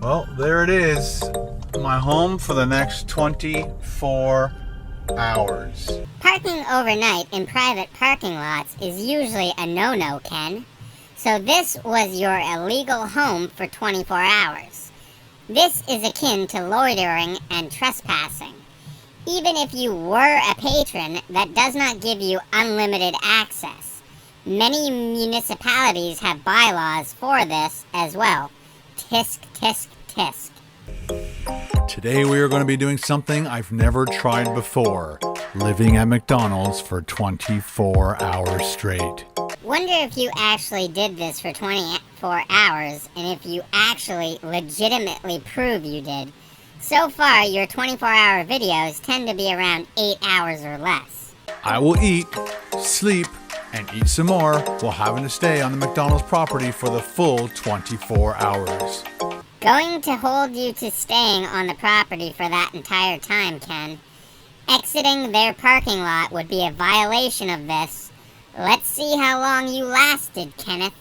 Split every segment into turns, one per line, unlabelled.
Well, there it is. My home for the next 24 hours.
Parking overnight in private parking lots is usually a no-no, Ken. So this was your illegal home for 24 hours. This is akin to loitering and trespassing. Even if you were a patron, that does not give you unlimited access. Many municipalities have bylaws for this as well. Tisk, tisk, tisk.
Today we are going to be doing something I've never tried before. Living at McDonald's for 24 hours straight.
Wonder if you actually did this for 24 hours and if you actually legitimately prove you did. So far, your 24-hour videos tend to be around 8 hours or less.
I will eat, sleep, and eat some more while having to stay on the McDonald's property for the full 24 hours.
Going to hold you to staying on the property for that entire time, Ken. Exiting their parking lot would be a violation of this. Let's see how long you lasted, Kenneth.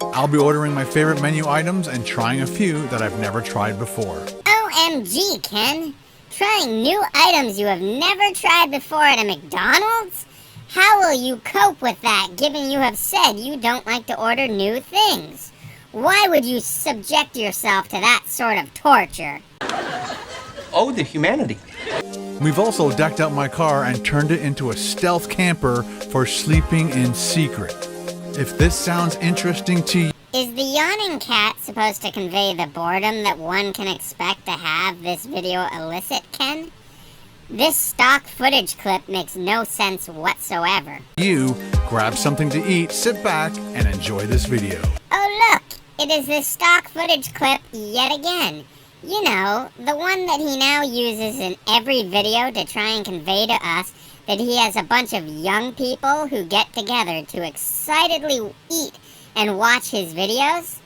I'll be ordering my favorite menu items and trying a few that I've never tried before.
OMG, Ken! Trying new items you have never tried before at a McDonald's? How will you cope with that, given you have said you don't like to order new things? Why would you subject yourself to that sort of torture?
Oh, the humanity.
We've also decked out my car and turned it into a stealth camper for sleeping in secret. If this sounds interesting to you...
Is the yawning cat supposed to convey the boredom that one can expect to have this video elicit, Ken? This stock footage clip makes no sense whatsoever.
You grab something to eat, sit back, and enjoy this video.
Oh look! It is this stock footage clip yet again. You know, the one that he now uses in every video to try and convey to us that he has a bunch of young people who get together to excitedly eat and watch his videos.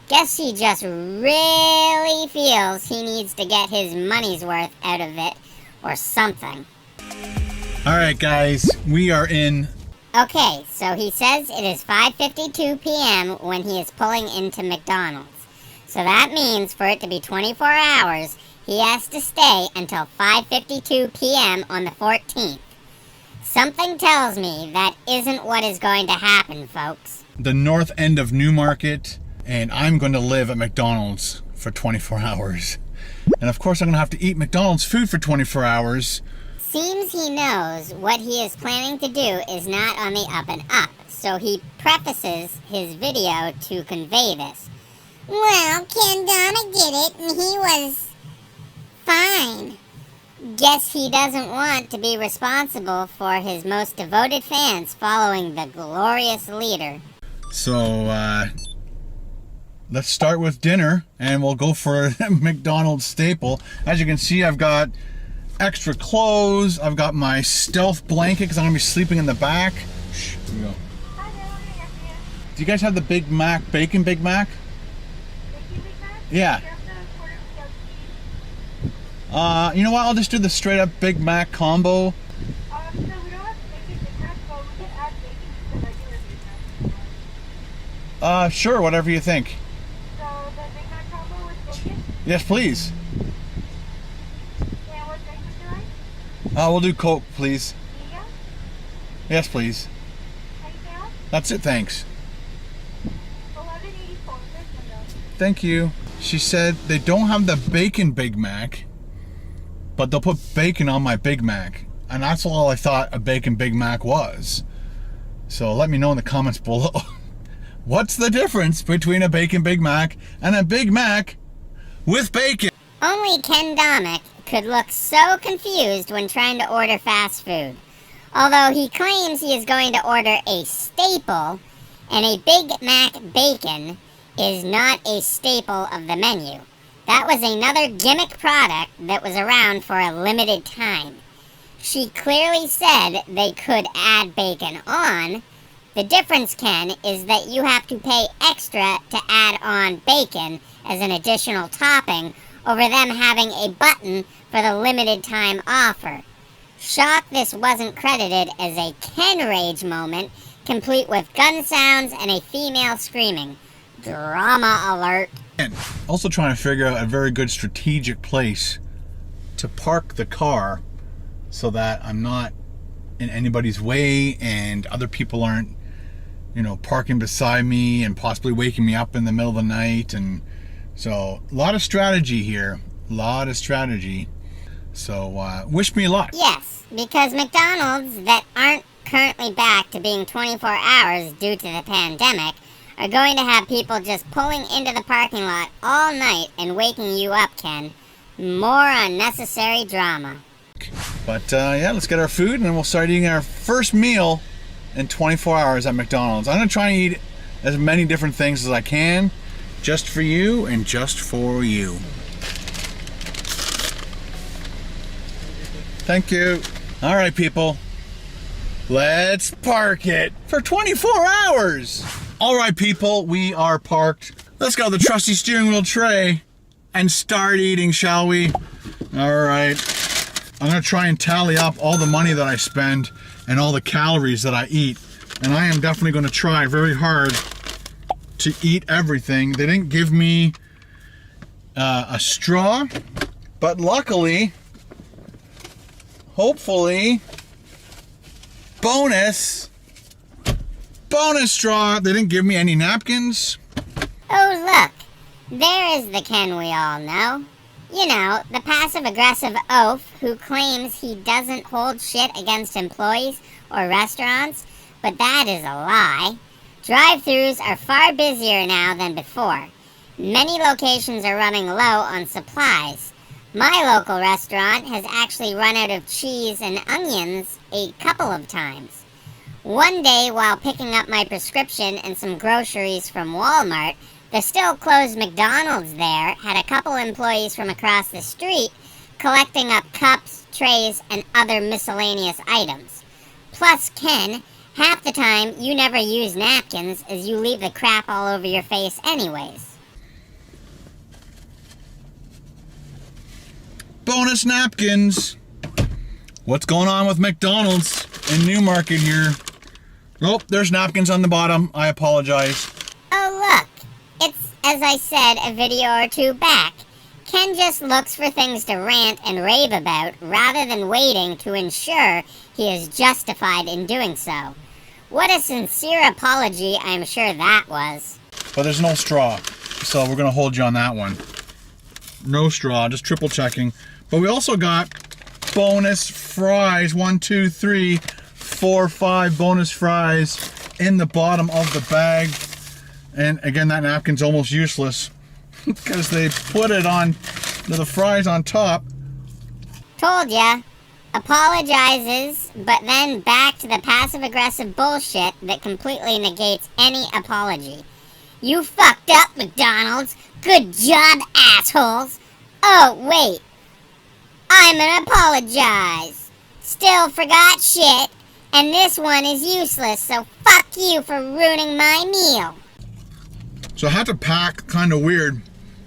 Guess he just really feels he needs to get his money's worth out of it or something.
Alright guys, we are in...
Okay, so he says it is 5:52 p.m. when he is pulling into McDonald's. So that means for it to be 24 hours, he has to stay until 5:52 p.m. on the 14th. Something tells me that isn't what is going to happen, folks.
the north end of Newmarket, and I'm going to live at McDonald's for 24 hours. And of course I'm going to have to eat McDonald's food for 24 hours.
Seems he knows what he is planning to do is not on the up and up, so he prefaces his video to convey this. Well, Ken Domik did it, and he was fine. Guess he doesn't want to be responsible for his most devoted fans following the glorious leader.
So, let's start with dinner, and we'll go for a McDonald's staple. As you can see, I've got extra clothes. I've got my stealth blanket because I'm going to be sleeping in the back. Shh, here we go. Do you guys have the Big Mac, Bacon Big Mac?
Big Mac?
Yeah. You know what? I'll just do the straight up Big Mac combo.
So we don't have bacon Big Mac, but we can add bacon to the regular Big Mac.
Sure, whatever you think.
So the Big Mac combo with bacon?
Yes, please.
And what drink would you like?
We'll do Coke, please.
Medium?
Yes, please.
Anything else?
That's it, thanks.
$11.84.
Thank you. She said they don't have the Bacon Big Mac, but they'll put bacon on my Big Mac. And that's all I thought a Bacon Big Mac was. So let me know in the comments below. What's the difference between a Bacon Big Mac and a Big Mac with bacon?
Only Ken Domik could look so confused when trying to order fast food. Although he claims he is going to order a staple, and a Big Mac bacon is not a staple of the menu. That was another gimmick product that was around for a limited time. She clearly said they could add bacon on. The difference, Ken, is that you have to pay extra to add on bacon as an additional topping over them having a button for the limited time offer. Shocked this wasn't credited as a Ken Rage moment, complete with gun sounds and a female screaming. Drama alert.
Also trying to figure out a very good strategic place to park the car so that I'm not in anybody's way and other people aren't, you know, parking beside me and possibly waking me up in the middle of the night. And so a lot of strategy here, a lot of strategy. So wish me luck.
Yes, because McDonald's that aren't currently back to being 24 hours due to the pandemic are going to have people just pulling into the parking lot all night and waking you up, Ken. More unnecessary drama.
But yeah, let's get our food and then we'll start eating our first meal in 24 hours at McDonald's. I'm gonna try and eat as many different things as I can, just for you and just for you. Thank you. All right, people, let's park it for 24 hours. All right, people, we are parked. Let's go to the trusty steering wheel tray and start eating, shall we? All right. I'm gonna try and tally up all the money that I spend and all the calories that I eat. And I am definitely gonna try very hard to eat everything. They didn't give me a straw, but luckily, hopefully, bonus straw. They didn't give me any napkins.
Oh, look. There is the Ken we all know. You know, the passive-aggressive oaf who claims he doesn't hold shit against employees or restaurants, but that is a lie. Drive-thrus are far busier now than before. Many locations are running low on supplies. My local restaurant has actually run out of cheese and onions a couple of times. One day, while picking up my prescription and some groceries from Walmart, the still-closed McDonald's there had a couple employees from across the street collecting up cups, trays, and other miscellaneous items. Plus, Ken, half the time you never use napkins as you leave the crap all over your face anyways.
Bonus napkins. What's going on with McDonald's in Newmarket here? Oh, there's napkins on the bottom. I apologize.
Oh, look. It's, as I said a video or two back, Ken just looks for things to rant and rave about rather than waiting to ensure he is justified in doing so. What a sincere apology I'm sure that was.
But there's no straw, so we're gonna hold you on that one. No straw, just triple checking. But we also got bonus fries, 1, 2, 3, 4, 5 bonus fries in the bottom of the bag. And again, that napkin's almost useless because they put it on the fries on top.
Told ya. Apologizes, but then back to the passive-aggressive bullshit that completely negates any apology. You fucked up, McDonald's. Good job, assholes. Oh, wait. I'm gonna apologize. Still forgot shit, and this one is useless, so fuck you for ruining my meal.
So I had to pack kind of weird.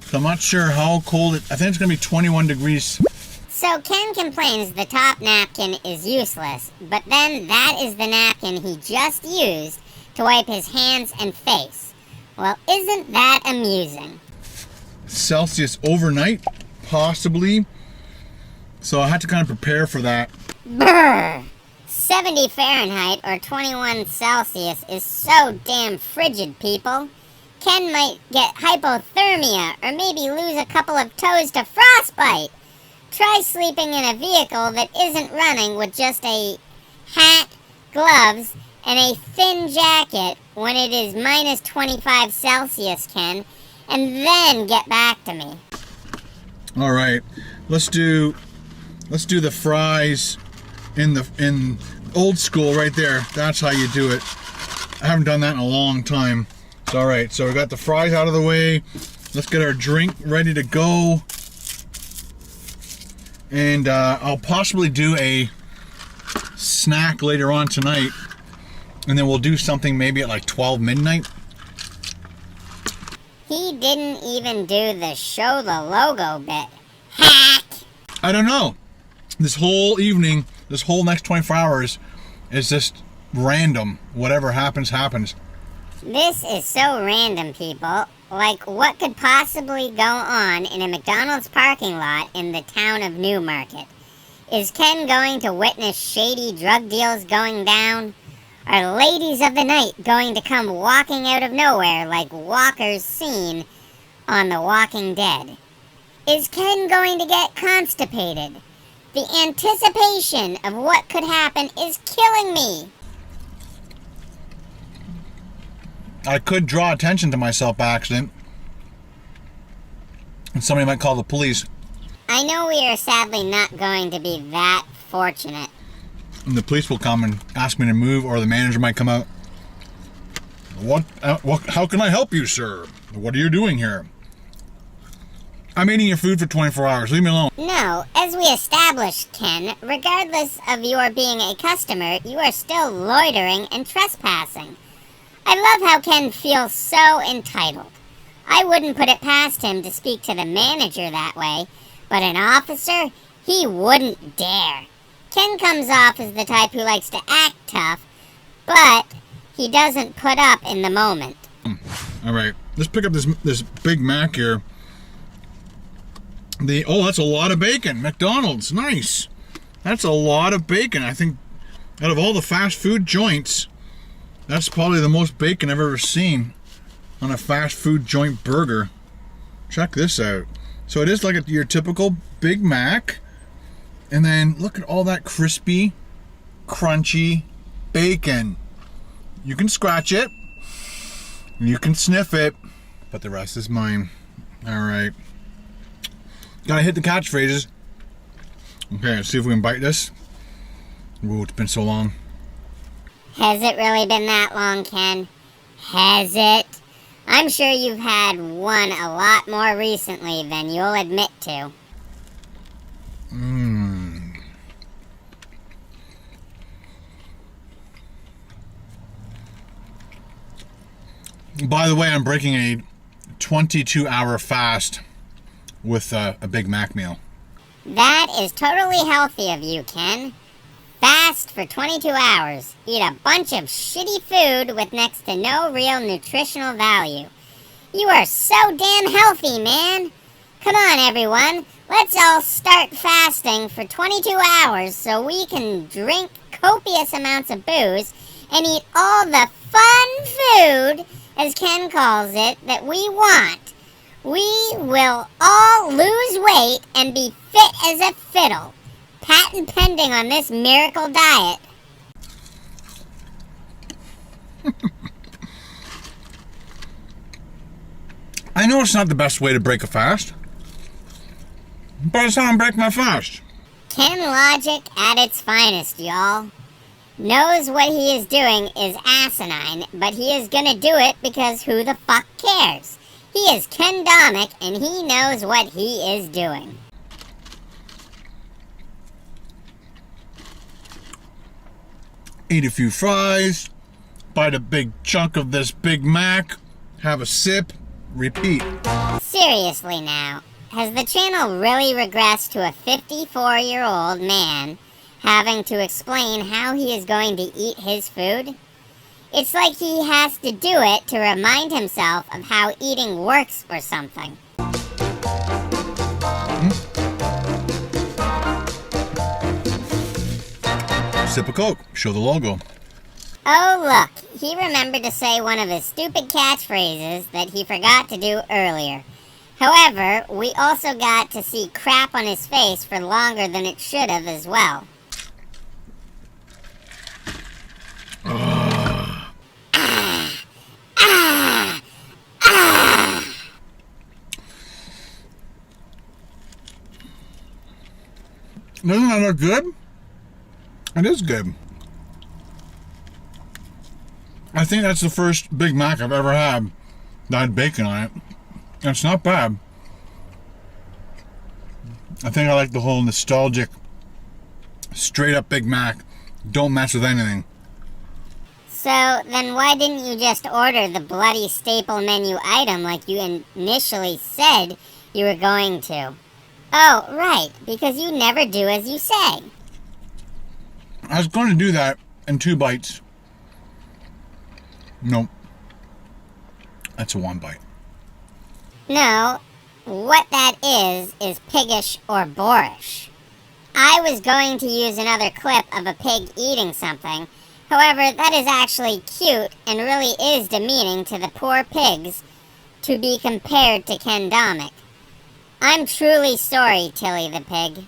So I'm not sure how cold it. I think it's gonna be 21 degrees.
So Ken complains the top napkin is useless, but then that is the napkin he just used to wipe his hands and face. Well, isn't that amusing?
Celsius overnight, possibly. So I had to kind of prepare for that.
Brr! 70 Fahrenheit or 21 Celsius is so damn frigid, people. Ken might get hypothermia or maybe lose a couple of toes to frostbite. Try sleeping in a vehicle that isn't running with just a hat, gloves, and a thin jacket when it is minus 25 Celsius, Ken, and then get back to me.
All right, let's do the fries in old school right there. That's how you do it. I haven't done that in a long time. So, all right, so we got the fries out of the way. Let's get our drink ready to go. And I'll possibly do a snack later on tonight. And then we'll do something maybe at like 12 midnight.
He didn't even do the show the logo bit. Hack!
I don't know. This whole evening, this whole next 24 hours is just random. Whatever happens, happens.
This is so random, people. like what could possibly go on in a McDonald's parking lot in the town of Newmarket? Is Ken going to witness shady drug deals going down? Are ladies of the night going to come walking out of nowhere like Walker's seen on The Walking Dead? Is Ken going to get constipated? The anticipation of what could happen is killing me.
I could draw attention to myself by accident, and somebody might call the police.
I know we are sadly not going to be that fortunate.
And the police will come and ask me to move, or the manager might come out. What? How can I help you, sir? What are you doing here? I'm eating your food for 24 hours. Leave me alone.
No, as we established, Ken, regardless of your being a customer, you are still loitering and trespassing. I love how Ken feels so entitled. I wouldn't put it past him to speak to the manager that way, but an officer, he wouldn't dare. Ken comes off as the type who likes to act tough, but he doesn't put up in the moment.
All right, let's pick up this Big Mac here. That's a lot of bacon. McDonald's, nice. That's a lot of bacon. I think out of all the fast food joints, that's probably the most bacon I've ever seen on a fast food joint burger. Check this out. So it is like your typical Big Mac. And then look at all that crispy, crunchy bacon. You can scratch it. You can sniff it. But the rest is mine. All right. Gotta hit the catchphrases. Okay, let's see if we can bite this. Ooh, it's been so long.
Has it really been that long, Ken? Has it? I'm sure you've had one a lot more recently than you'll admit to.
By the way, I'm breaking a 22-hour fast with a Big Mac meal.
That is totally healthy of you, Ken. Fast for 22 hours. Eat a bunch of shitty food with next to no real nutritional value. You are so damn healthy, man. Come on, everyone. Let's all start fasting for 22 hours so we can drink copious amounts of booze and eat all the fun food, as Ken calls it, that we want. We will all lose weight and be fit as a fiddle. Patent pending on this miracle diet.
I know it's not the best way to break a fast, but it's how I'm breaking my fast.
Ken logic at its finest, y'all. Knows what he is doing is asinine, but he is gonna do it because who the fuck cares? He is Ken Domik, and he knows what he is doing.
Eat a few fries, bite a big chunk of this Big Mac, have a sip, repeat.
Seriously now, has the channel really regressed to a 54-year-old man having to explain how he is going to eat his food? It's like he has to do it to remind himself of how eating works or something.
Sip of Coke, show the logo.
Oh look, he remembered to say one of his stupid catchphrases that he forgot to do earlier. However, we also got to see crap on his face for longer than it should have as well.
Doesn't that look good? It is good. I think that's the first Big Mac I've ever had that had bacon on it. And it's not bad. I think I like the whole nostalgic, straight up Big Mac. Don't mess with anything.
So, then why didn't you just order the bloody staple menu item like you initially said you were going to? Oh, right, because you never do as you say.
I was going to do that in 2 bites. Nope. That's a 1 bite.
No, what that is piggish or boorish. I was going to use another clip of a pig eating something. However, that is actually cute and really is demeaning to the poor pigs to be compared to Ken Domik. I'm truly sorry, Tilly the pig.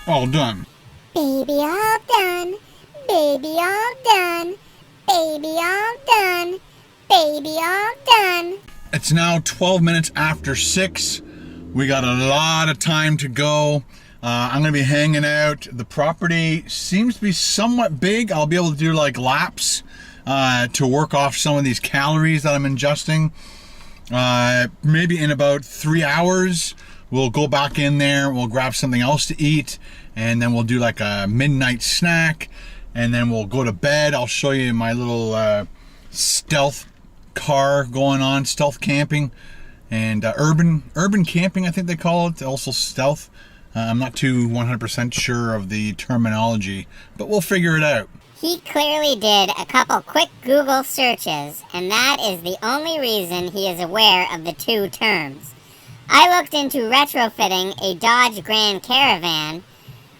All done.
Baby all done, baby all done, baby all done, baby all done.
It's now 12 minutes after 6. We got a lot of time to go. I'm going to be hanging out. The property seems to be somewhat big. I'll be able to do like laps to work off some of these calories that I'm ingesting. Maybe in about 3 hours, we'll go back in there. We'll grab something else to eat. And then we'll do like a midnight snack. And then we'll go to bed. I'll show you my little stealth car going on, stealth camping. And urban camping, I think they call it. Also stealth. I'm not too 100% sure of the terminology, but we'll figure it out.
He clearly did a couple quick Google searches, and that is the only reason he is aware of the two terms. I looked into retrofitting a Dodge Grand Caravan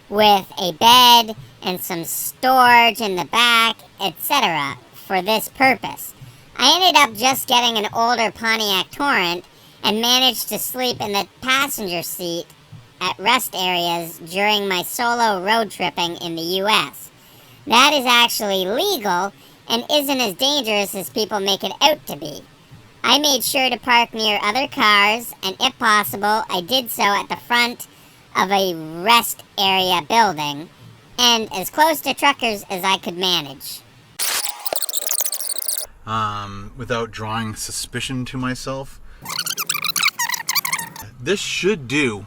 with a bed and some storage in the back, etc. for this purpose. I ended up just getting an older Pontiac Torrent and managed to sleep in the passenger seat at rest areas during my solo road tripping in the US. That is actually legal and isn't as dangerous as people make it out to be. I made sure to park near other cars, and if possible, I did so at the front of a rest area building, and as close to truckers as I could manage.
Without drawing suspicion to myself. This should do.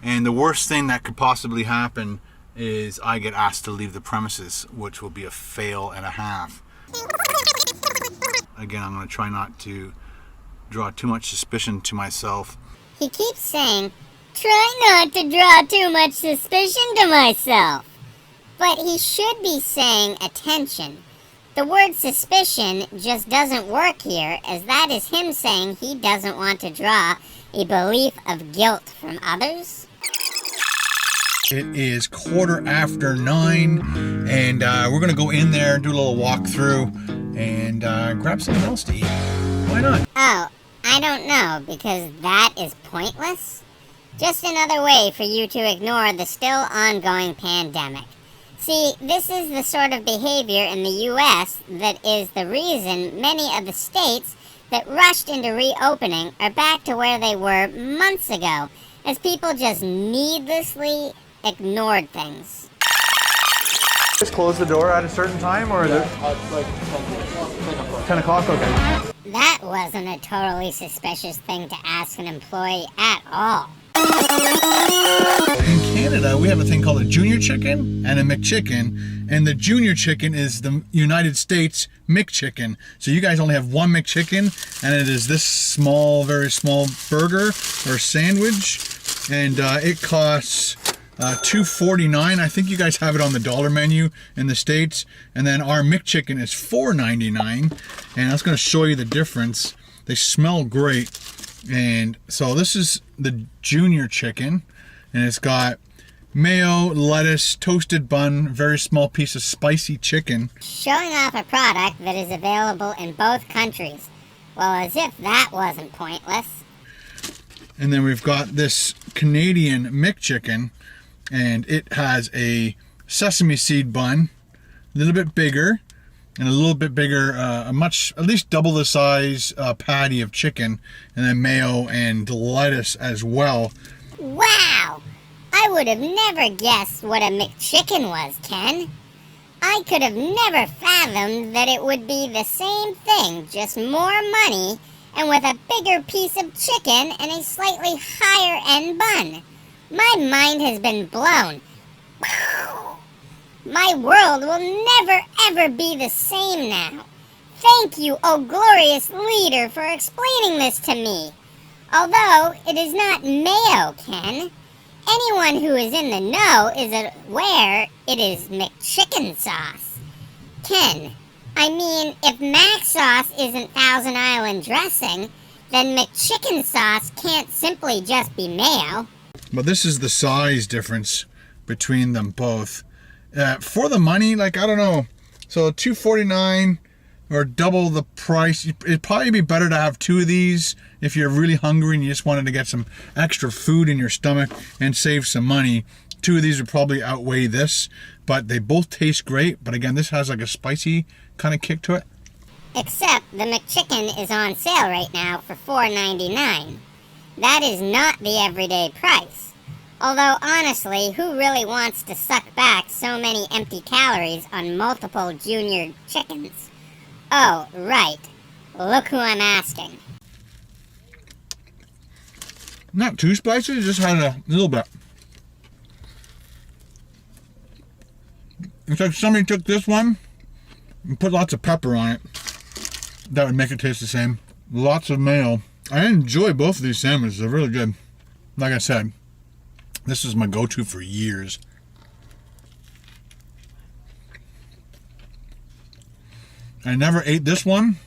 And the worst thing that could possibly happen is I get asked to leave the premises, which will be a fail and a half. Again, I'm going to try not to draw too much suspicion to myself.
He keeps saying, try not to draw too much suspicion to myself. But he should be saying attention. The word suspicion just doesn't work here, as that is him saying he doesn't want to draw a belief of guilt from others.
It is 9:15, and we're going to go in there, do a little walkthrough, and grab something else to eat. Why not?
Oh, I don't know, because that is pointless. Just another way for you to ignore the still ongoing pandemic. See, this is the sort of behavior in the U.S. that is the reason many of the states that rushed into reopening are back to where they were months ago, as people just needlessly ignored things.
Just close the door at a certain time, or is it
like
10 o'clock? Okay.
That wasn't a totally suspicious thing to ask an employee at all.
In Canada, we have a thing called a junior chicken and a McChicken, and the junior chicken is the United States McChicken. So you guys only have one McChicken, and it is this small, very small burger or sandwich, and it costs $2.49. I think you guys have it on the dollar menu in the States, and then our McChicken is $4.99, and I was going to show you the difference. They smell great. And so this is the junior chicken, and it's got mayo, lettuce, toasted bun, very small piece of spicy chicken.
Showing off a product that is available in both countries. Well, as if that wasn't pointless.
And then we've got this Canadian McChicken, and it has a sesame seed bun, a little bit bigger, and a little bit bigger, at least double the size patty of chicken, and then mayo and lettuce as well.
Wow! I would have never guessed what a McChicken was, Ken. I could have never fathomed that it would be the same thing, just more money, and with a bigger piece of chicken and a slightly higher end bun. My mind has been blown. My world will never ever be the same now. Thank you, oh glorious leader, for explaining this to me. Although it is not mayo, Ken. anyone who is in the know is aware it is McChicken sauce. Ken, I mean, if Mac sauce isn't Thousand Island dressing, then McChicken sauce can't simply just be mayo.
But this is the size difference between them both. For the money, like, I don't know. So $2.49 or double the price. It'd probably be better to have 2 of these if you're really hungry and you just wanted to get some extra food in your stomach and save some money. 2 of these would probably outweigh this, but they both taste great. But again, this has like a spicy kind of kick to it.
Except the McChicken is on sale right now for $4.99. That is not the everyday price. Although honestly, who really wants to suck back so many empty calories on multiple junior chickens? Oh, right. Look who I'm asking.
Not too spicy, just had a little bit. It's like somebody took this one and put lots of pepper on it. That would make it taste the same. Lots of mayo. I enjoy both of these sandwiches. They're really good. Like I said, this is my go-to for years. I never ate this one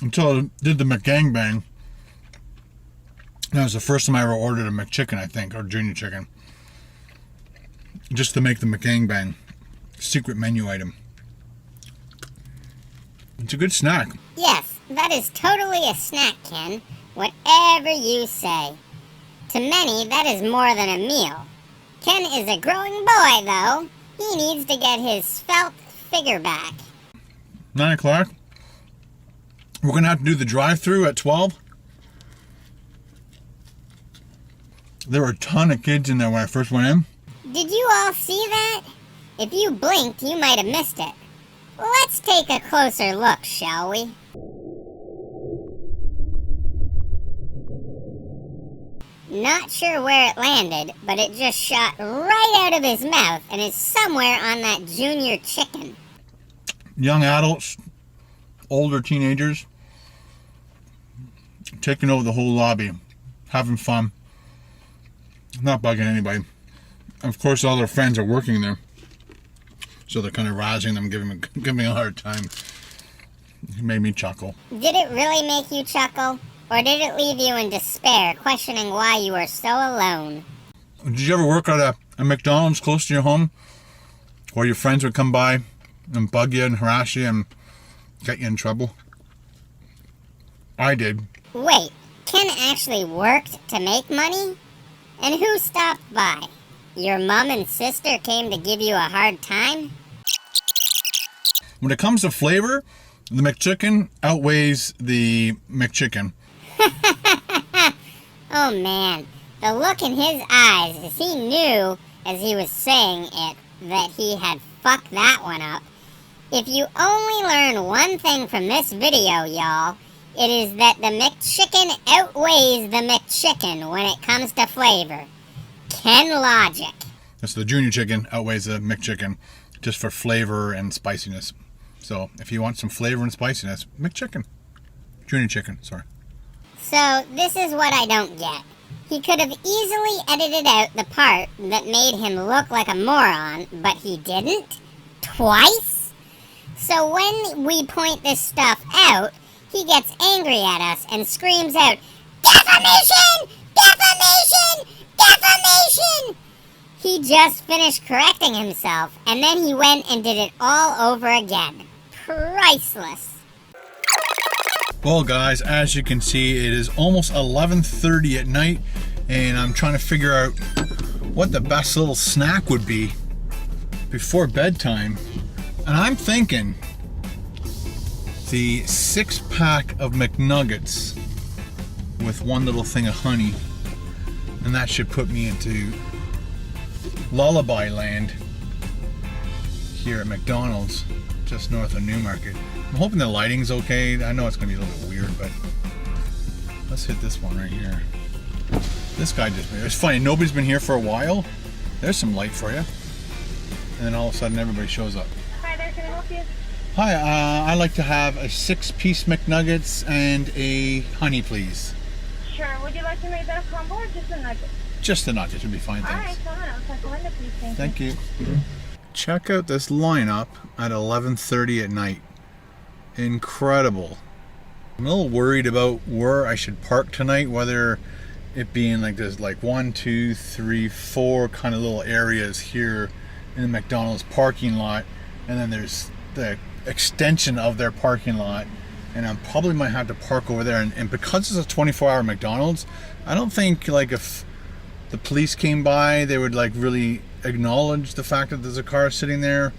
until I did the McGangbang. That was the first time I ever ordered a McChicken, I think, or junior chicken. Just to make the McGangbang. Secret menu item. It's a good snack.
Yes, that is totally a snack, Ken. Whatever you say. To many, that is more than a meal. Ken is a growing boy, though. He needs to get his svelte figure back.
9 o'clock. We're going to have to do the drive-thru at 12. There were a ton of kids in there when I first went in.
Did you all see that? If you blinked, you might have missed it. Let's take a closer look, shall we? Not sure where it landed, but it just shot right out of his mouth and is somewhere on that junior chicken.
Young adults, older teenagers, taking over the whole lobby, having fun, not bugging anybody. Of course, all their friends are working there, so they're kind of razzing them, giving me a hard time. It made me chuckle.
Did it really make you chuckle? Or did it leave you in despair, questioning why you were so alone?
Did you ever work at a McDonald's close to your home? Where your friends would come by and bug you and harass you and get you in trouble? I did.
Wait, Ken actually worked to make money? And who stopped by? Your mom and sister came to give you a hard time?
When it comes to flavor, the McChicken outweighs the McChicken.
Oh man, the look in his eyes as he knew, as he was saying it, that he had fucked that one up. If you only learn one thing from this video, y'all, it is that the McChicken outweighs the McChicken when it comes to flavor. Ken logic.
So the junior chicken outweighs the McChicken just for flavor and spiciness. So if you want some flavor and spiciness, McChicken. Junior chicken, sorry.
So this is what I don't get. He could have easily edited out the part that made him look like a moron, but he didn't? Twice? So when we point this stuff out, he gets angry at us and screams out, "Defamation! Defamation! Defamation!" He just finished correcting himself, and then he went and did it all over again. Priceless.
Well guys, as you can see, it is almost 11:30 at night, and I'm trying to figure out what the best little snack would be before bedtime. And I'm thinking the 6-pack of McNuggets with one little thing of honey, and that should put me into lullaby land here at McDonald's just north of Newmarket. I'm hoping the lighting's okay. I know it's gonna be a little bit weird, but let's hit this one right here. This guy just, it's funny, nobody's been here for a while. There's some light for you. And then all of a sudden everybody shows up.
Hi there, can I help you?
Hi, I'd like to have a 6-piece McNuggets and a honey, please.
Sure. Sure. Would you like to make that a combo or just a nugget?
Just the nuggets would be fine, thanks.
Alright, come on. I'll check the window, please.
Thank you. Check out this lineup at 11:30 at night. Incredible. I'm a little worried about where I should park tonight, whether it being like there's like 1, 2, 3, 4 kind of little areas here in the McDonald's parking lot, and then there's the extension of their parking lot, and I probably might have to park over there. And because it's a 24-hour McDonald's, I don't think like if the police came by, they would like really acknowledge the fact that there's a car sitting there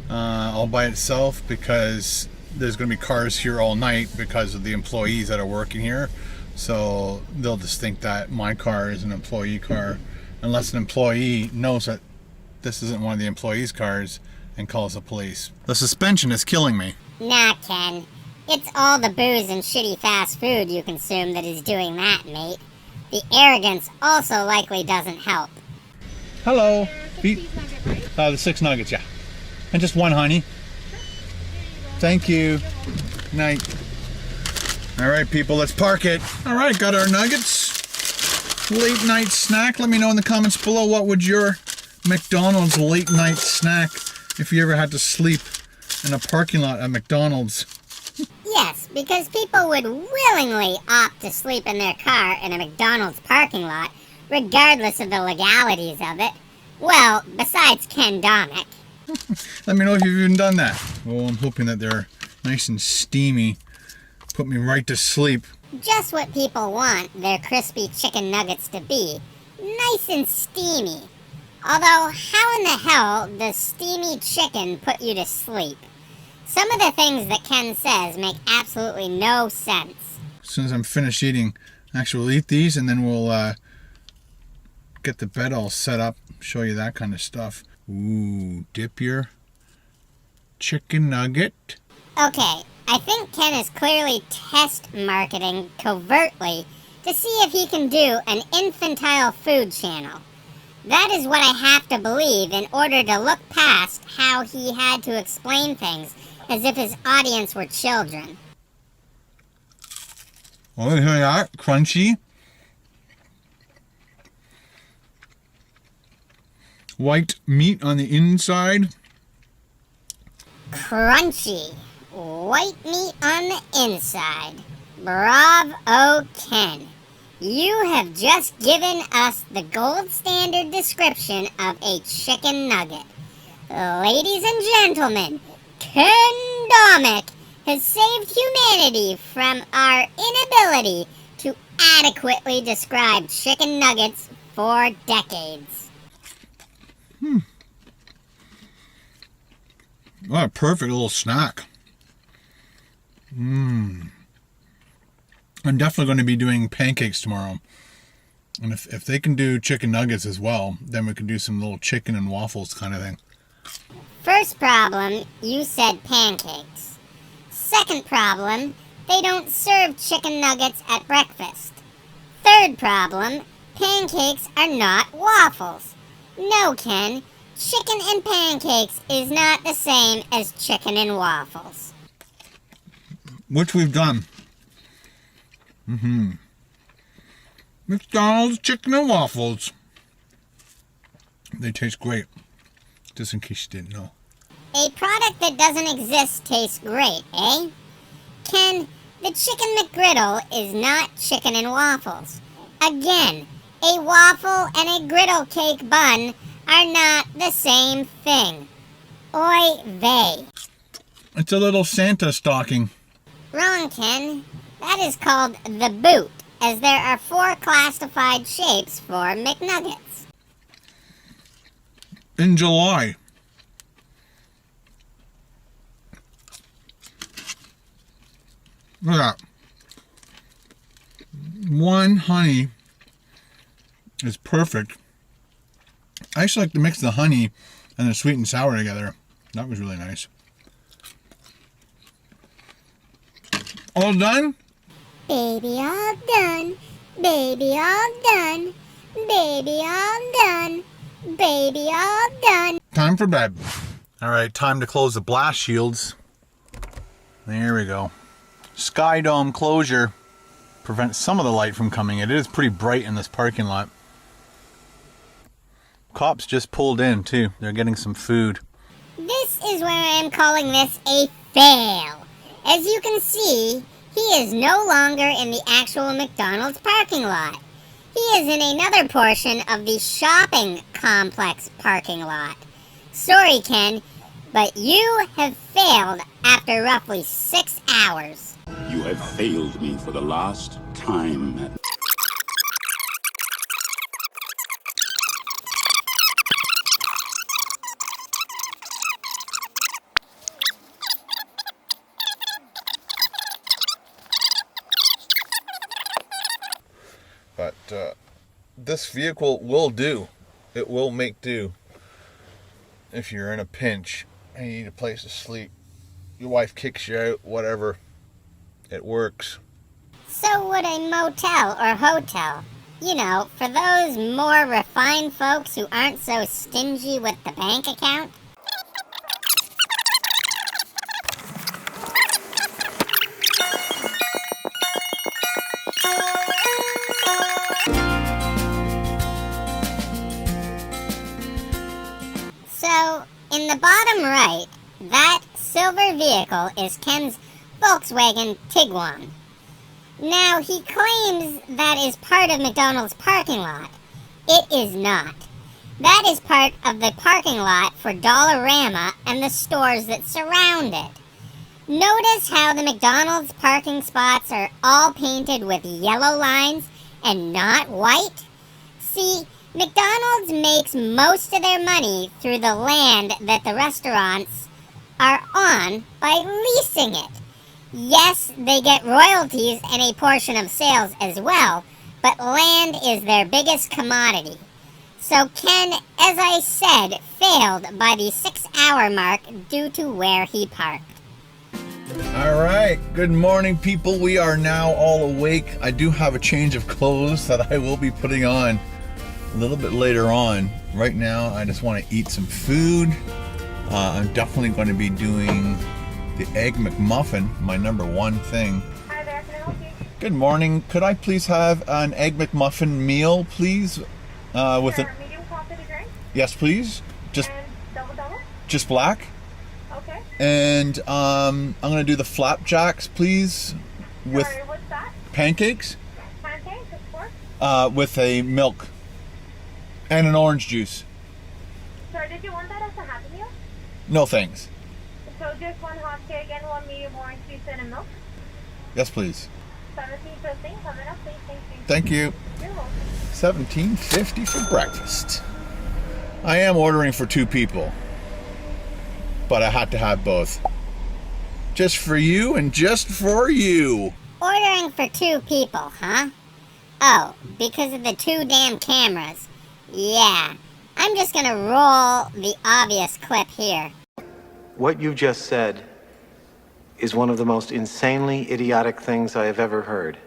all by itself, because there's going to be cars here all night because of the employees that are working here. So they'll just think that my car is an employee car, unless an employee knows that this isn't one of the employees' cars and calls the police. The suspension is killing me.
Nah, Ken. It's all the booze and shitty fast food you consume that is doing that, mate. The arrogance also likely doesn't help.
Hello.
Cheese nugget, right?
The 6 nuggets, yeah. And just 1, honey. Thank you. Night. All right, people, let's park it. All right, got our nuggets. Late night snack. Let me know in the comments below, what would your McDonald's late night snack if you ever had to sleep in a parking lot at McDonald's?
Yes, because people would willingly opt to sleep in their car in a McDonald's parking lot, regardless of the legalities of it. Well, besides Ken Domik.
Let me know if you've even done that. Well, I'm hoping that they're nice and steamy. Put me right to sleep.
Just what people want their crispy chicken nuggets to be. Nice and steamy. Although, how in the hell does steamy chicken put you to sleep? Some of the things that Ken says make absolutely no sense.
As soon as I'm finished eating, actually we'll eat these and then we'll get the bed all set up, show you that kind of stuff. Ooh, dip your chicken nugget.
Okay, I think Ken is clearly test marketing covertly to see if he can do an infantile food channel. That is what I have to believe in order to look past how he had to explain things as if his audience were children.
Oh, you hear that? Crunchy. White meat on the inside.
Crunchy. White meat on the inside. Bravo, Ken. You have just given us the gold standard description of a chicken nugget. Ladies and gentlemen, Ken Domik has saved humanity from our inability to adequately describe chicken nuggets for decades.
What a perfect little snack. I'm definitely going to be doing pancakes tomorrow. And if they can do chicken nuggets as well, then we can do some little chicken and waffles kind of thing.
First problem, you said pancakes. Second problem, they don't serve chicken nuggets at breakfast. Third problem, pancakes are not waffles. No, Ken, chicken and pancakes is not the same as chicken and waffles.
Which we've done. McDonald's chicken and waffles. They taste great. Just in case you didn't know.
A product that doesn't exist tastes great, eh? Ken, the chicken McGriddle is not chicken and waffles. Again, a waffle and a griddle cake bun are not the same thing. Oy vey.
It's a little Santa stocking.
Wrong, Ken. That is called the boot, as there are 4 classified shapes for McNuggets.
In July. Look at that. One honey is perfect. I actually like to mix the honey and the sweet and sour together. That was really nice. All done?
Baby all done. Baby all done. Baby all done. Baby all done.
Time for bed. All right, time to close the blast shields. There we go. Sky dome closure. prevent some of the light from coming in. It is pretty bright in this parking lot. Cops just pulled in too. They're getting some food.
This is where I am calling this a fail. As you can see, he is no longer in the actual McDonald's parking lot. He is in another portion of the shopping complex parking lot. Sorry, Ken, but you have failed after roughly 6 hours.
You have failed me for the last time.
But this vehicle will do. It will make do. If you're in a pinch and you need a place to sleep, your wife kicks you out, whatever, it works.
So would a motel or hotel. You know, for those more refined folks who aren't so stingy with the bank account. So, in the bottom right, that silver vehicle is Ken's Volkswagen Tiguan. Now, he claims that is part of McDonald's parking lot. It is not. That is part of the parking lot for Dollarama and the stores that surround it. Notice how the McDonald's parking spots are all painted with yellow lines and not white? See, McDonald's makes most of their money through the land that the restaurants are on by leasing it. Yes, they get royalties and a portion of sales as well, but land is their biggest commodity. So Ken, as I said, failed by the 6-hour mark due to where he parked.
Alright, good morning people. We are now all awake. I do have a change of clothes that I will be putting on a little bit later on. Right now, I just want to eat some food. I'm definitely going to be doing the Egg McMuffin, my number one thing.
Hi there, can I help you?
Good morning. Could I please have an Egg McMuffin meal, please? With
Sure, medium coffee to drink?
Yes, please.
And double?
Just black.
Okay.
And I'm going to do the flapjacks, please, with
Sorry, what's that?
pancakes,
Pancakes, of course.
with a milk and an orange juice.
Sorry, did you want that as a happy meal?
No thanks.
So just one hot cake and one medium orange juice and a milk?
Yes, please.
17.15, coming up, please, thank you.
Thank you.
You're welcome.
$17.50 for breakfast. I am ordering for 2 people, but I had to have both. Just for you and just for you.
Ordering for 2 people, huh? Oh, because of the 2 damn cameras. Yeah, I'm just gonna roll the obvious clip here.
What you just said is one of the most insanely idiotic things I have ever heard.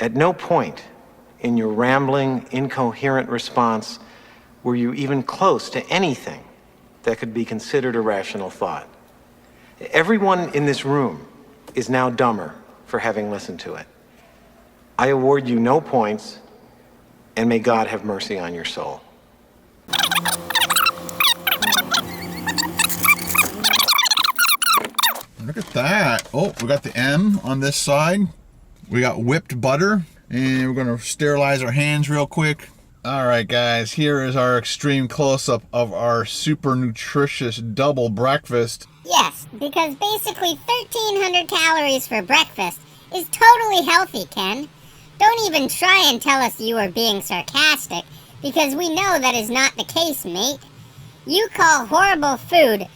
At no point in your rambling, incoherent response were you even close to anything that could be considered a rational thought. Everyone in this room is now dumber for having listened to it. I award you no points, and may God have mercy on your soul.
Look at that. Oh, we got the M on this side. We got whipped butter. And we're going to sterilize our hands real quick. Alright guys, here is our extreme close-up of our super nutritious double breakfast.
Yes, because basically 1,300 calories for breakfast is totally healthy, Ken. Don't even try and tell us you are being sarcastic, because we know that is not the case, mate. You call horrible food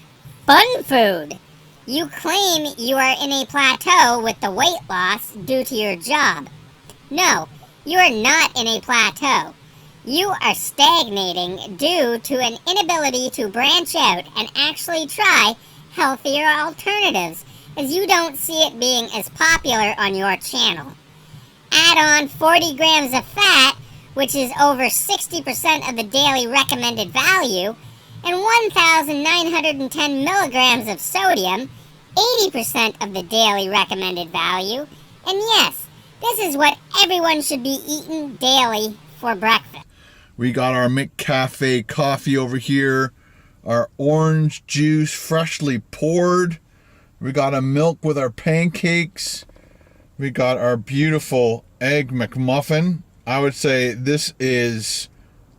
fun food. You claim you are in a plateau with the weight loss due to your job. No, you are not in a plateau. You are stagnating due to an inability to branch out and actually try healthier alternatives, as you don't see it being as popular on your channel. Add on 40 grams of fat, which is over 60% of the daily recommended value, and 1,910 milligrams of sodium, 80% of the daily recommended value, and yes, This is what everyone should be eating daily for breakfast.
We got our McCafe coffee over here. Our orange juice freshly poured. We got a milk with our pancakes. We got our beautiful egg McMuffin. I would say this is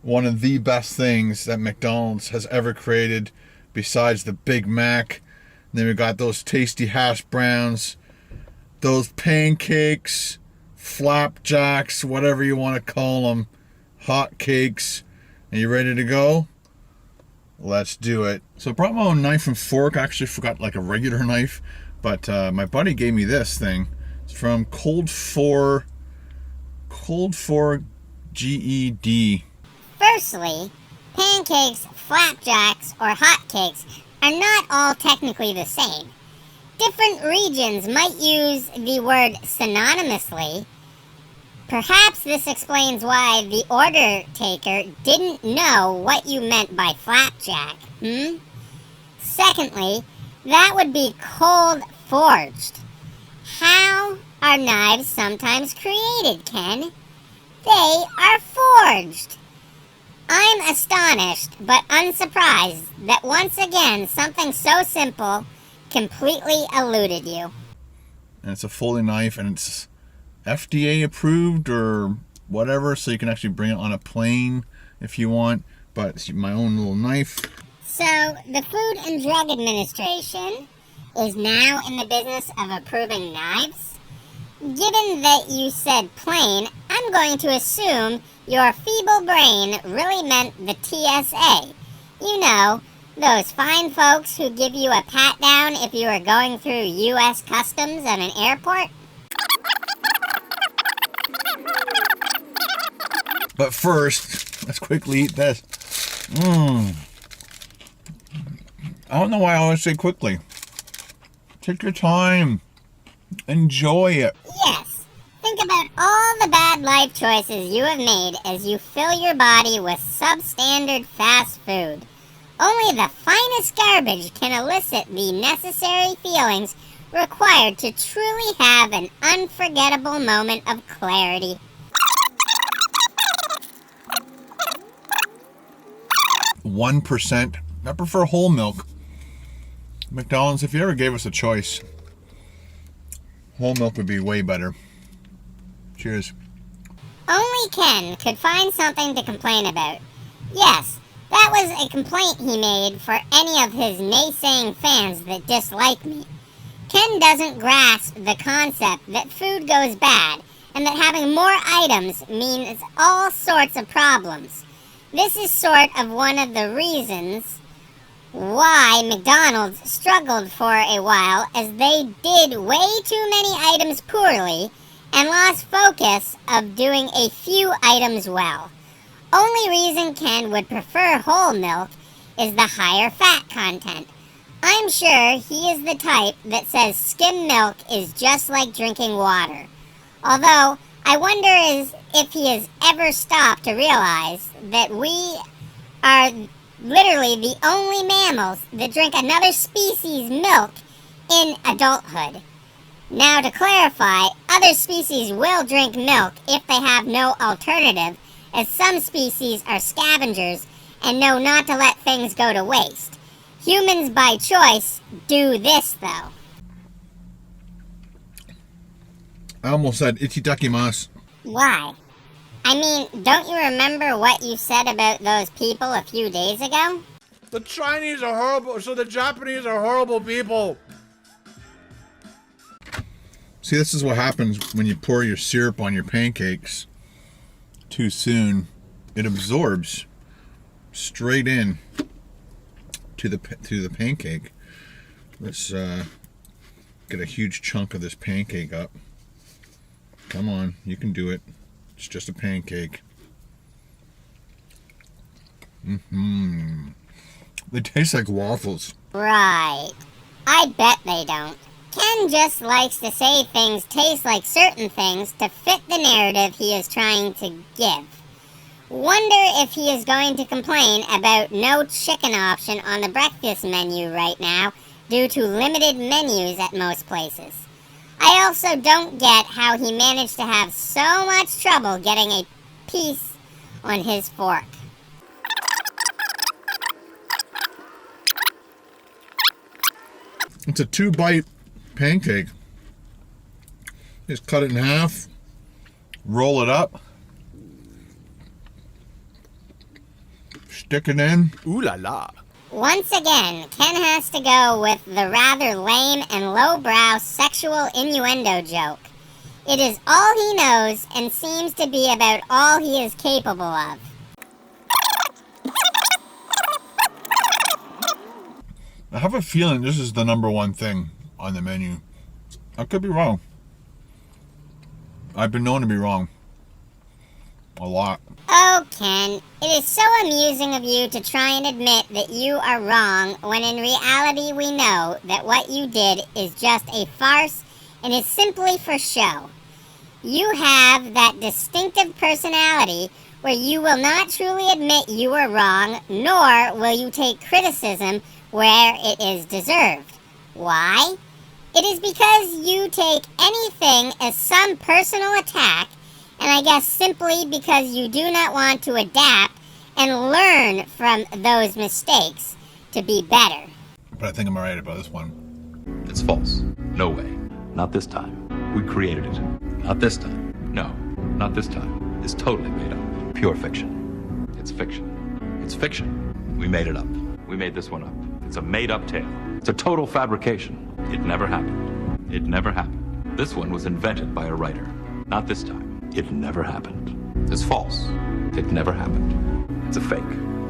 one of the best things that McDonald's has ever created besides the Big Mac. And then we got those tasty hash browns, those pancakes, flapjacks, whatever you want to call them, hot cakes. Are you ready to go? Let's do it. So I brought my own knife and fork. I actually forgot like a regular knife, but my buddy gave me this thing. It's from Cold for GED.
Firstly, pancakes, flapjacks, or hotcakes are not all technically the same. Different regions might use the word synonymously. Perhaps this explains why the order taker didn't know what you meant by flapjack, Secondly, that would be cold forged. How are knives sometimes created, Ken? They are forged. I'm astonished, but unsurprised, that once again something so simple completely eluded you.
And it's a Foley knife, and it's FDA approved or whatever, so you can actually bring it on a plane if you want. But it's my own little knife.
So, the Food and Drug Administration is now in the business of approving knives? Given that you said plane, I'm going to assume your feeble brain really meant the TSA. You know, those fine folks who give you a pat down if you are going through U.S. Customs at an airport?
But first, let's quickly eat this. I don't know why I always say quickly. Take your time. Enjoy it.
Yes. Think about all the bad life choices you have made as you fill your body with substandard fast food. Only the finest garbage can elicit the necessary feelings required to truly have an unforgettable moment of clarity.
1%. I prefer whole milk. McDonald's, if you ever gave us a choice, whole milk would be way better. Cheers.
Only Ken could find something to complain about. Yes, that was a complaint he made for any of his naysaying fans that dislike me. Ken doesn't grasp the concept that food goes bad and that having more items means all sorts of problems. This is sort of one of the reasons why McDonald's struggled for a while, as they did way too many items poorly and lost focus of doing a few items well. Only reason Ken would prefer whole milk is the higher fat content. I'm sure he is the type that says skim milk is just like drinking water. Although, I wonder if he has ever stopped to realize that we are literally the only mammals that drink another species' milk in adulthood. Now, to clarify, other species will drink milk if they have no alternative, as some species are scavengers and know not to let things go to waste. Humans by choice do this, though.
I almost said itadakimasu.
Why? I mean, don't you remember what you said about those people a few days ago?
The Chinese are horrible, so the Japanese are horrible people. See, this is what happens when you pour your syrup on your pancakes too soon. It absorbs straight in to the pancake. Let's get a huge chunk of this pancake up. Come on, you can do it. It's just a pancake. They taste like waffles.
Right. I bet they don't. Ken just likes to say things taste like certain things to fit the narrative he is trying to give. Wonder if he is going to complain about no chicken option on the breakfast menu right now due to limited menus at most places. I also don't get how he managed to have so much trouble getting a piece on his fork.
It's a 2-bite pancake. Just cut it in half, roll it up, stick it in.
Ooh la la.
Once again, Ken has to go with the rather lame and lowbrow sexual innuendo joke. It is all he knows and seems to be about all he is capable of.
I have a feeling this is the #1 thing on the menu. I could be wrong. I've been known to be wrong. A lot.
Oh, Ken, it is so amusing of you to try and admit that you are wrong when in reality we know that what you did is just a farce and is simply for show. You have that distinctive personality where you will not truly admit you were wrong, nor will you take criticism where it is deserved. Why? It is because you take anything as some personal attack, and I guess simply because you do not want to adapt and learn from those mistakes to be better.
But I think I'm alright about this one.
It's false. No way. Not this time. We created it. Not this time. No, not this time. It's totally made up. Pure fiction. It's fiction. It's fiction. We made it up. We made this one up. It's a made-up tale. It's a total fabrication. It never happened. It never happened. This one was invented by a writer. Not this time. It never happened. It's false. It never happened. It's a fake.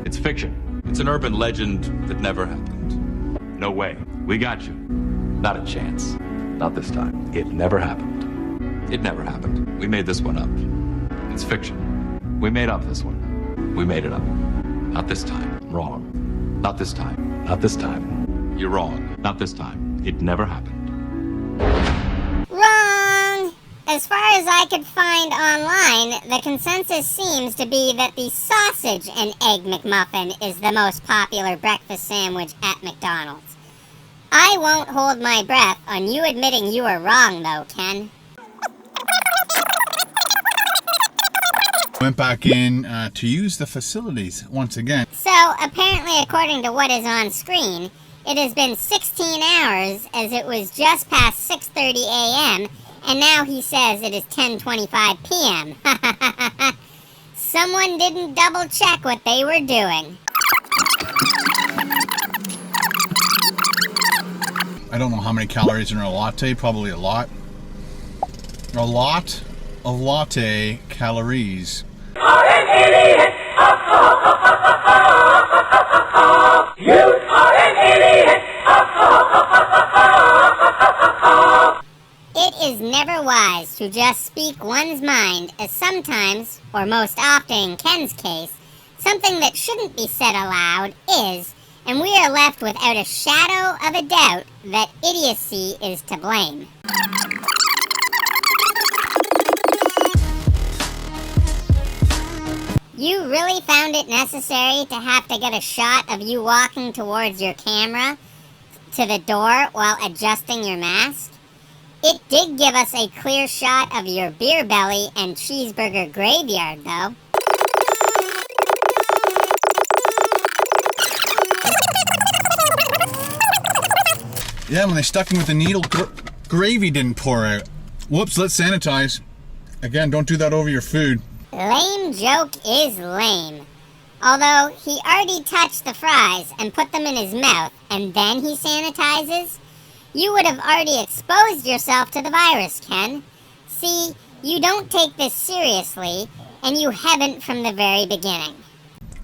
It's fiction. It's an urban legend that never happened. No way. We got you. Not a chance. Not this time. It never happened. It never happened. We made this one up. It's fiction. We made up this one. We made it up. Not this time. Wrong. Not this time. Not this time. You're wrong. Not this time. It never happened.
Wrong! As far as I could find online, the consensus seems to be that the sausage and egg McMuffin is the most popular breakfast sandwich at McDonald's. I won't hold my breath on you admitting you were wrong, though, Ken.
Went back in to use the facilities once again.
So, apparently, according to what is on screen, it has been 16 hours as it was just past 6:30 a.m., and now he says it is 10:25 p.m. Someone didn't double check what they were doing.
I don't know how many calories in a latte, probably a lot. A lot of latte calories.
Are an idiot. You are an idiot.
It is never wise to just speak one's mind, as sometimes, or most often in Ken's case, something that shouldn't be said aloud is, and we are left without a shadow of a doubt that idiocy is to blame. You really found it necessary to have to get a shot of you walking towards your camera to the door while adjusting your mask? It did give us a clear shot of your beer belly and cheeseburger graveyard, though.
Yeah, when they stuck him with the needle, gravy didn't pour out. Whoops, let's sanitize. Again, don't do that over your food.
Lame joke is lame. Although he already touched the fries and put them in his mouth and then he sanitizes, you would have already exposed yourself to the virus, Ken. See, you don't take this seriously, and you haven't from the very beginning.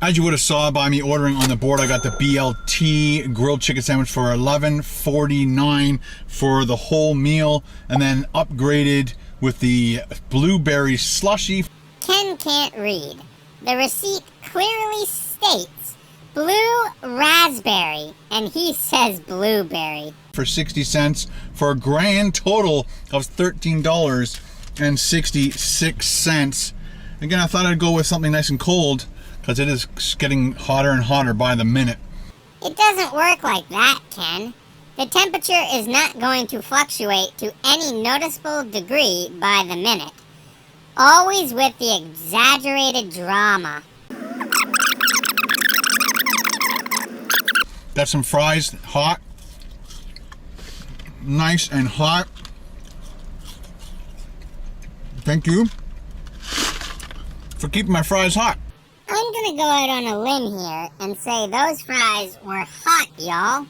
As you would have saw by me ordering on the board, I got the BLT grilled chicken sandwich for $11.49 for the whole meal, and then upgraded with the blueberry slushy.
Ken can't read. The receipt clearly states blue raspberry, and he says blueberry.
For 60 cents for a grand total of $13.66. Again, I thought I'd go with something nice and cold because it is getting hotter and hotter by the minute.
It doesn't work like that, Ken. The temperature is not going to fluctuate to any noticeable degree by the minute. Always with the exaggerated drama.
Got some fries, hot. Nice and hot. Thank you for keeping my fries hot.
I'm gonna go out on a limb here and say those fries were hot, y'all.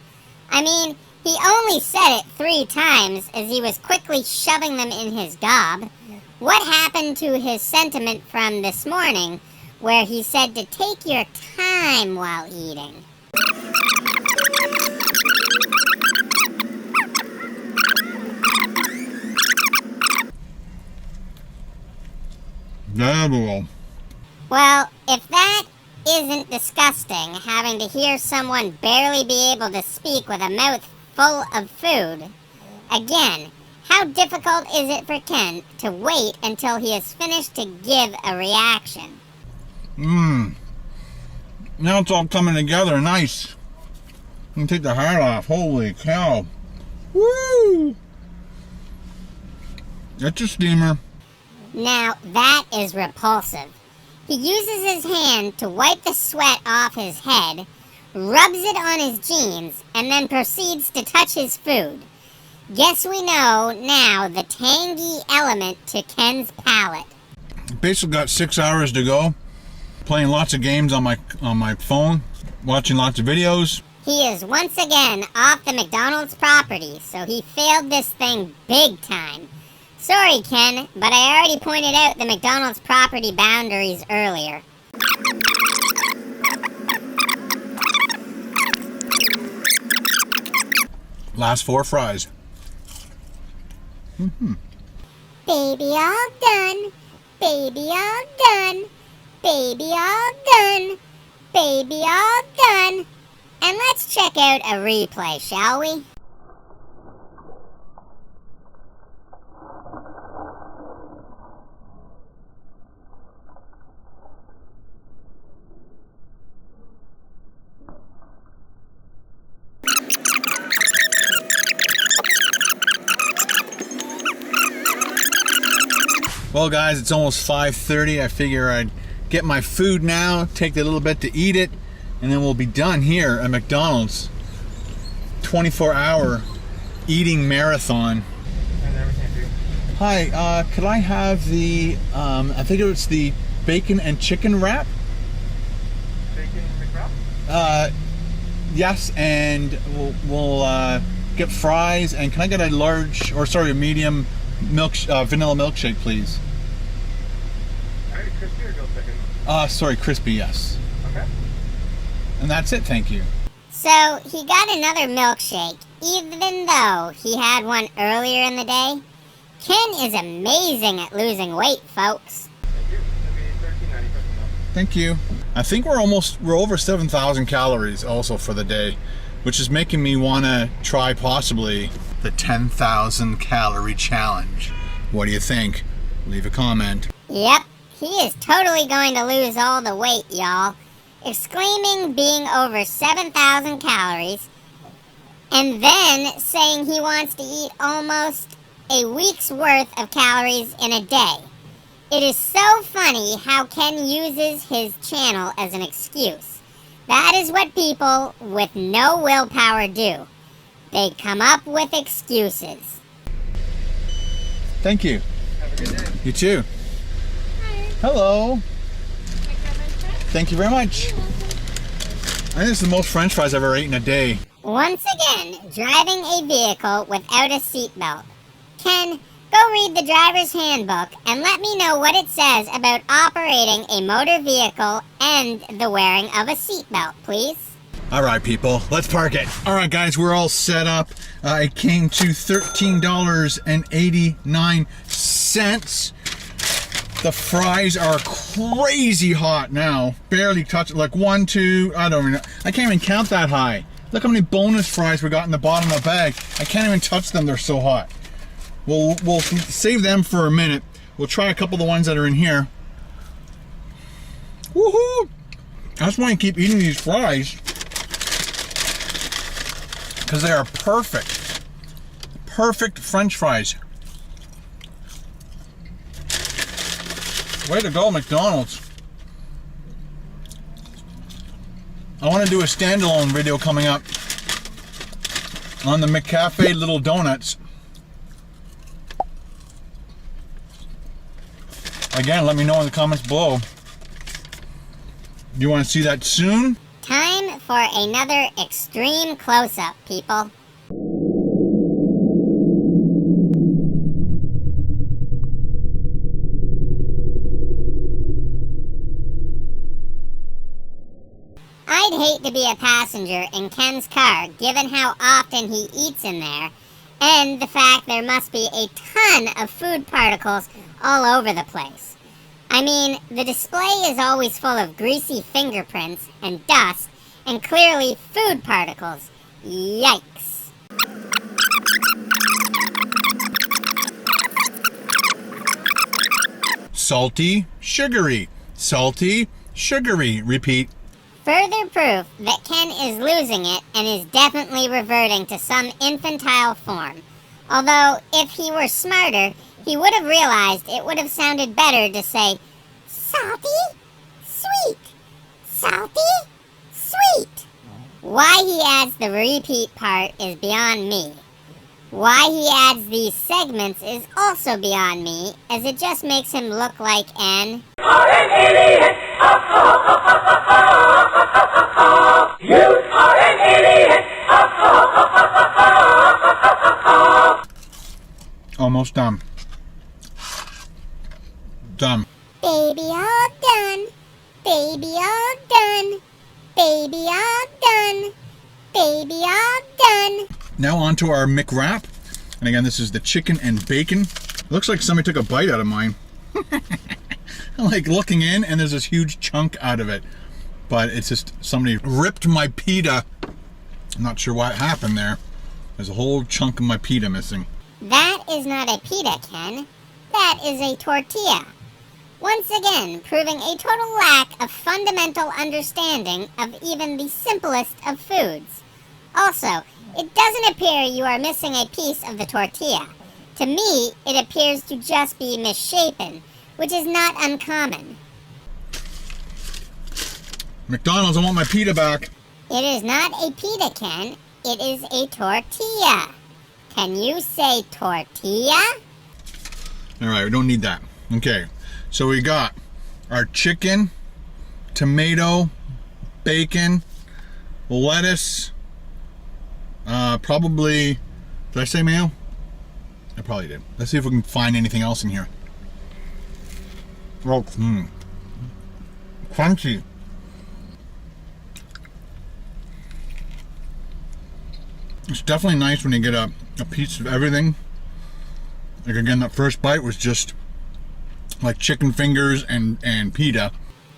I mean, he only said it 3 times as he was quickly shoving them in his gob. What happened to his sentiment from this morning where he said to take your time while eating?
Devil.
Well, if that isn't disgusting, having to hear someone barely be able to speak with a mouth full of food. Again, how difficult is it for Ken to wait until he is finished to give a reaction?
Now it's all coming together nice. You can take the hat off. Holy cow. Woo! That's a steamer.
Now, that is repulsive. He uses his hand to wipe the sweat off his head, rubs it on his jeans, and then proceeds to touch his food. Guess we know now the tangy element to Ken's palate.
Basically got 6 hours to go. Playing lots of games on my phone, watching lots of videos.
He is once again off the McDonald's property, so he failed this thing big time. Sorry, Ken, but I already pointed out the McDonald's property boundaries earlier.
Last 4 fries.
Baby all done, baby all done, baby all done, baby all done. And let's check out a replay, shall we?
Well guys, it's almost 5:30. I figure I'd get my food now, take a little bit to eat it, and then we'll be done here at McDonald's. 24-hour eating marathon. Hi, could I have the, I think it's the bacon and chicken wrap?
Bacon McWrap?
Yes, and we'll get fries, and can I get a large, or sorry, a medium vanilla milkshake, please?
Alright, crispy or grilled chicken?
Sorry, crispy, yes.
Okay.
And that's it, thank you.
So, he got another milkshake, even though he had one earlier in the day. Ken is amazing at losing weight, folks.
Thank you. It'll be $13.90 for the
Thank you. I think we're over 7,000 calories also for the day, which is making me want to try possibly the 10,000 calorie challenge. What do you think? Leave a comment.
Yep, he is totally going to lose all the weight, y'all. Exclaiming being over 7,000 calories, and then saying he wants to eat almost a week's worth of calories in a day. It is so funny how Ken uses his channel as an excuse. That is what people with no willpower do. They come up with excuses.
Thank you.
Have a good day.
You too. Hello. Thank you very much. I think this is the most French fries I've ever eaten in a day.
Once again, driving a vehicle without a seatbelt. Ken, go read the driver's handbook and let me know what it says about operating a motor vehicle and the wearing of a seatbelt, please.
All right, people, let's park it. All right, guys, we're all set up. It came to $13.89. The fries are crazy hot now. Barely touch it. Like 1, 2, I don't even know. I can't even count that high. Look how many bonus fries we got in the bottom of the bag. I can't even touch them. They're so hot. We'll save them for a minute. We'll try a couple of the ones that are in here. Woohoo! That's why I keep eating these fries. because they are perfect. Perfect French fries. Way to go, McDonald's. I want to do a standalone video coming up on the McCafe Little Donuts. Again, let me know in the comments below. You want to see that soon?
Time for another extreme close-up, people. I'd hate to be a passenger in Ken's car, given how often he eats in there, and the fact there must be a ton of food particles all over the place. I mean, the display is always full of greasy fingerprints and dust, and clearly food particles. Yikes.
Salty, sugary. Salty, sugary. Repeat.
Further proof that Ken is losing it and is definitely reverting to some infantile form. Although, if he were smarter, he would have realized it would have sounded better to say, salty, sweet, salty, sweet. Why he adds the repeat part is beyond me. Why he adds these segments is also beyond me, as it just makes him look like an...
Are an idiot! You are an idiot!
Almost done. Done.
Baby all done. Baby all done. Baby all done. Baby all done.
Now on to our McWrap. And again, this is the chicken and bacon. Looks like somebody took a bite out of mine. I'm like looking in and there's this huge chunk out of it. But it's just somebody ripped my pita. I'm not sure what happened there. There's a whole chunk of my pita missing.
That is not a pita, Ken. That is a tortilla. Once again, proving a total lack of fundamental understanding of even the simplest of foods. Also, it doesn't appear you are missing a piece of the tortilla. To me, it appears to just be misshapen, which is not uncommon.
McDonald's, I want my pita back.
It is not a pita, Ken. It is a tortilla. Can you say tortilla?
Alright, we don't need that. Okay, so we got our chicken, tomato, bacon, lettuce, probably, did I say mayo? I probably did. Let's see if we can find anything else in here. Oh, crunchy. It's definitely nice when you get a piece of everything. Like again, that first bite was just like chicken fingers and pita.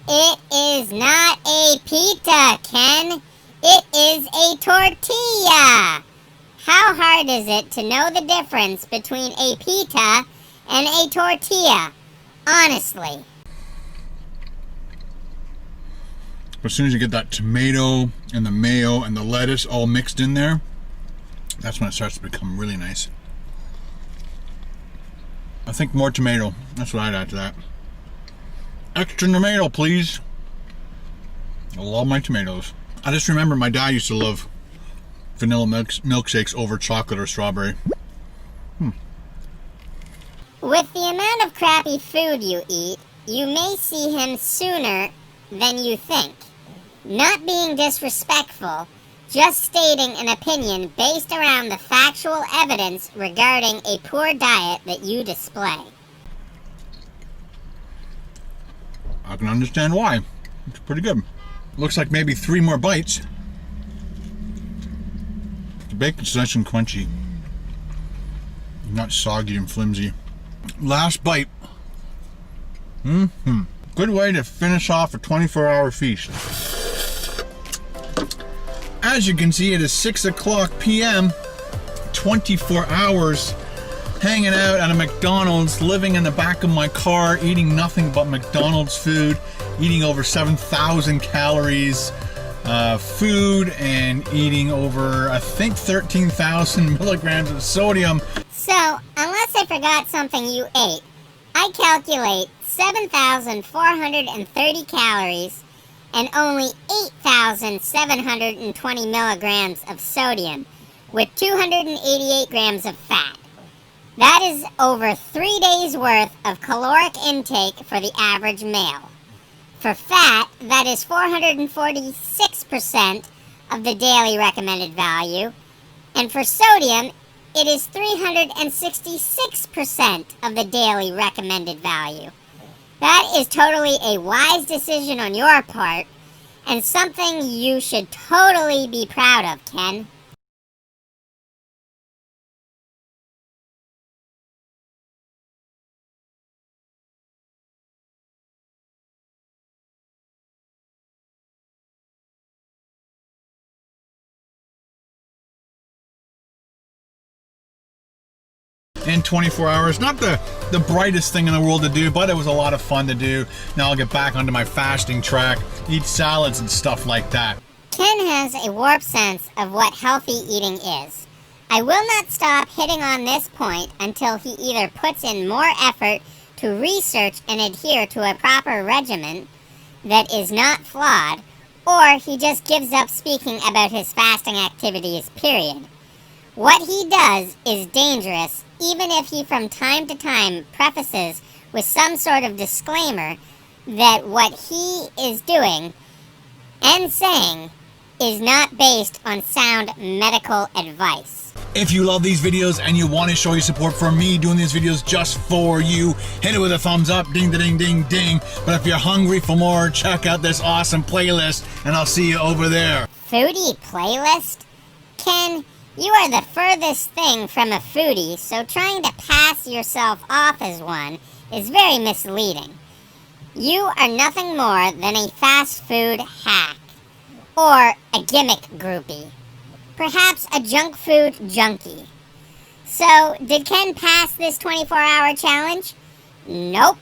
It is not a pita, Ken. It is a tortilla. How hard is it to know the difference between a pita and a tortilla? Honestly.
As soon as you get that tomato and the mayo and the lettuce all mixed in there, that's when it starts to become really nice. I think more tomato. That's what I'd add to that. Extra tomato, please. I love my tomatoes. I just remember my dad used to love vanilla milkshakes over chocolate or strawberry.
With the amount of crappy food you eat, you may see him sooner than you think. Not being disrespectful, just stating an opinion based around the factual evidence regarding a poor diet that you display.
I can understand why. It's pretty good. Looks like maybe 3 more bites. The bacon's nice and crunchy. Not soggy and flimsy. Last bite. Good way to finish off a 24-hour feast. As you can see, it is 6 o'clock p.m. 24 hours hanging out at a McDonald's, living in the back of my car, eating nothing but McDonald's food, eating over 7,000 calories, food and eating over, I think, 13,000 milligrams of sodium.
So, unless I forgot something you ate, I calculate 7,430 calories and only 8,720 milligrams of sodium with 288 grams of fat. That is over 3 days worth of caloric intake for the average male. For fat, that is 446% of the daily recommended value, and for sodium, it is 366% of the daily recommended value. That is totally a wise decision on your part, and something you should totally be proud of, Ken.
In 24 hours. Not the brightest thing in the world to do, but it was a lot of fun to do. Now I'll get back onto my fasting track, eat salads and stuff like that.
Ken has a warped sense of what healthy eating is. I will not stop hitting on this point until he either puts in more effort to research and adhere to a proper regimen that is not flawed, or he just gives up speaking about his fasting activities, period. What he does is dangerous, even if he from time to time prefaces with some sort of disclaimer that what he is doing and saying is not based on sound medical advice.
If you love these videos and you want to show your support for me doing these videos just for you, hit it with a thumbs up, ding, ding, ding, ding. But if you're hungry for more, check out this awesome playlist, and I'll see you over there.
Foodie playlist? Ken, you are the furthest thing from a foodie, so trying to pass yourself off as one is very misleading. You are nothing more than a fast food hack, or a gimmick groupie. Perhaps a junk food junkie. So, did Ken pass this 24-hour challenge? Nope.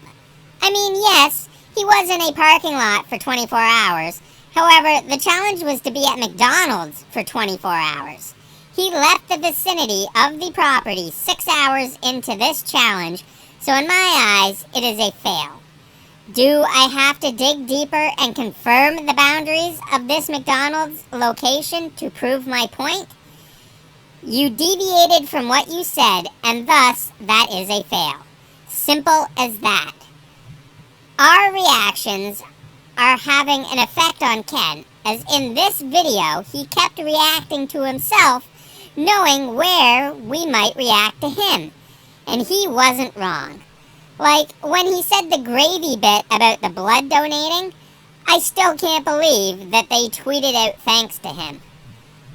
I mean, yes, he was in a parking lot for 24 hours. However, the challenge was to be at McDonald's for 24 hours. He left the vicinity of the property 6 hours into this challenge, so in my eyes, it is a fail. Do I have to dig deeper and confirm the boundaries of this McDonald's location to prove my point? You deviated from what you said, and thus, that is a fail. Simple as that. Our reactions are having an effect on Ken, as in this video, he kept reacting to himself, knowing where we might react to him. And he wasn't wrong. Like, when he said the gravy bit about the blood donating, I still can't believe that they tweeted out thanks to him.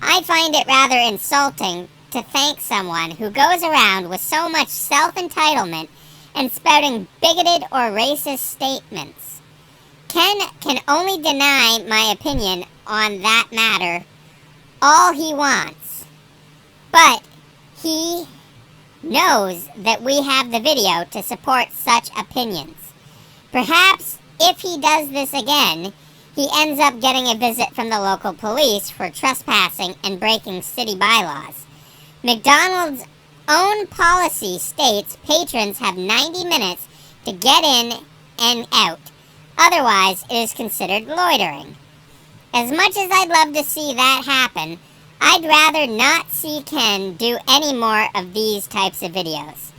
I find it rather insulting to thank someone who goes around with so much self-entitlement and spouting bigoted or racist statements. Ken can only deny my opinion on that matter all he wants. But he knows that we have the video to support such opinions. Perhaps if he does this again, he ends up getting a visit from the local police for trespassing and breaking city bylaws. McDonald's own policy states patrons have 90 minutes to get in and out. Otherwise, it is considered loitering. As much as I'd love to see that happen, I'd rather not see Ken do any more of these types of videos.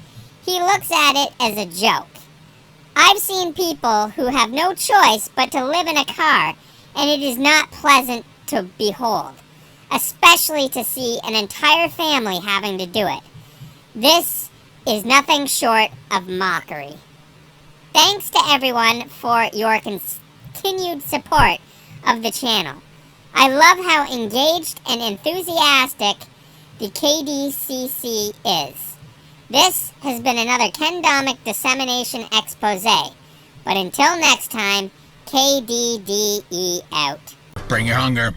He looks at it as a joke. I've seen people who have no choice but to live in a car, and it is not pleasant to behold, especially to see an entire family having to do it. This is nothing short of mockery. Thanks to everyone for your continued support of the channel. I love how engaged and enthusiastic the KDCC is. This has been another Ken Domik dissemination expose. But until next time, KDDE out.
Bring your hunger.